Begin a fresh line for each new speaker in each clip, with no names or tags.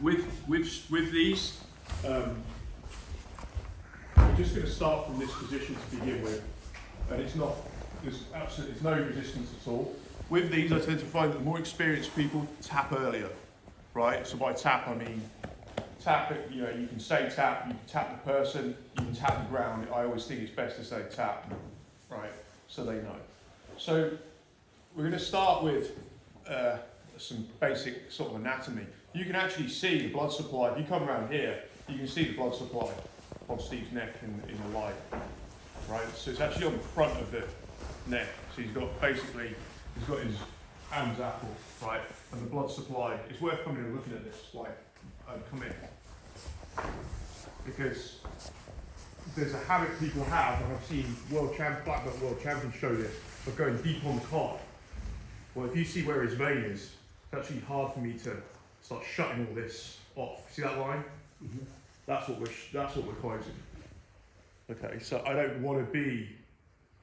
with these, we're just going to start from this position to begin with, and there's no resistance at all. With these, I tend to find that the more experienced people tap earlier, right? So by tap, I mean tap it. You know, you can say tap, you can tap the person, you can tap the ground. I always think it's best to say tap, right? So they know. So we're going to start with some basic sort of anatomy. You can actually see the blood supply. If you come around here, you can see the blood supply on Steve's neck in the light, right? So it's actually on the front of the neck. So he's got his Adam's apple, right? And the blood supply, it's worth coming and looking at this, like, come in. Because there's a habit people have, and I've seen black belt world champions show this, of going deep on the card. Well, if you see where his vein is, it's actually hard for me to start shutting all this off. See that line? Mm-hmm. That's what we're closing. Okay, so I don't want to be,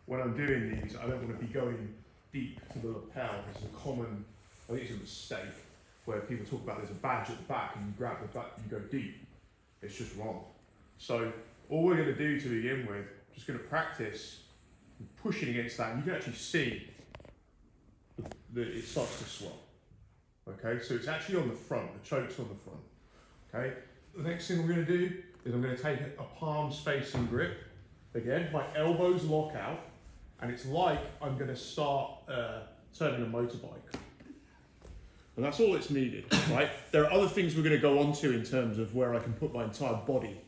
when I'm doing these, I don't want to be going deep to the lapel. It's a common, I think it's a mistake, where people talk about there's a badge at the back and you grab the back and you go deep. It's just wrong. So all we're going to do to begin with, just going to practice pushing against that, and you can actually see that it starts to swell. Okay, so it's actually on the front, the choke's on the front. Okay, the next thing we're going to do is I'm going to take a palms facing grip. Again, my elbows lock out, and it's like I'm going to start turning a motorbike. And that's all it's needed, right? There are other things we're going to go on to in terms of where I can put my entire body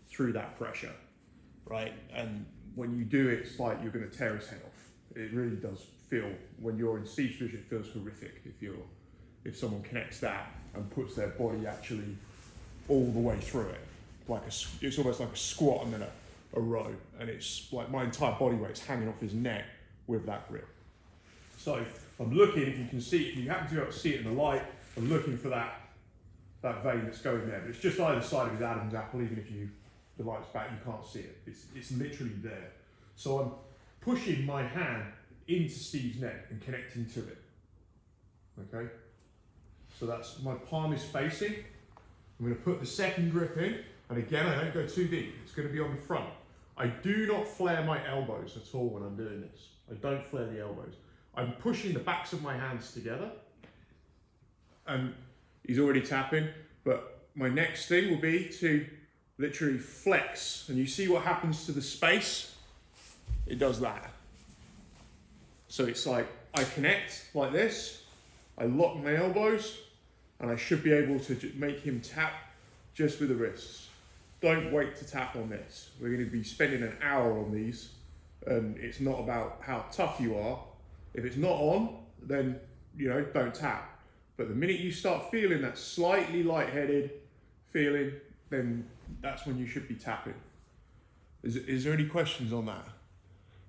through that pressure, right? And when you do it, it's like you're going to tear his head off. It really does feel, when you're in Steve's position, it feels horrific if someone connects that and puts their body actually all the way through it. It's almost like a squat and then a row, and it's like my entire body weight's hanging off his neck with that grip. So I'm looking, if you can see, if you happen to be able to see it in the light, I'm looking for that vein that's going there. But it's just either side of his Adam's apple, even if the light's back, you can't see it. It's literally there. So I'm pushing my hand into Steve's neck and connecting to it. Okay? So that's, my palm is facing. I'm going to put the second grip in, and again, I don't go too deep. It's going to be on the front. I do not flare my elbows at all when I'm doing this. I don't flare the elbows. I'm pushing the backs of my hands together, and he's already tapping, but my next thing will be to literally flex, and you see what happens to the space? It does that. So it's like, I connect like this, I lock my elbows, and I should be able to make him tap just with the wrists. Don't wait to tap on this. We're going to be spending an hour on these, and it's not about how tough you are. If it's not on, then, don't tap. But the minute you start feeling that slightly lightheaded feeling, then that's when you should be tapping. Is there any questions on that?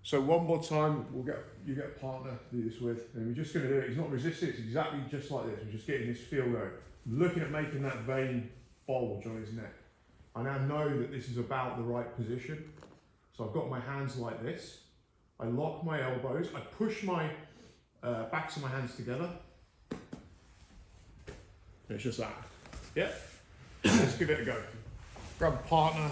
So one more time, you get a partner to do this with, and we're just going to do it. He's not resisting, it's exactly just like this. We're just getting this feel going. Looking at making that vein bulge on his neck. I now know that this is about the right position. So I've got my hands like this. I lock my elbows, I push my backs of my hands together. It's just that. Yeah? Let's give it a go. Grab a partner.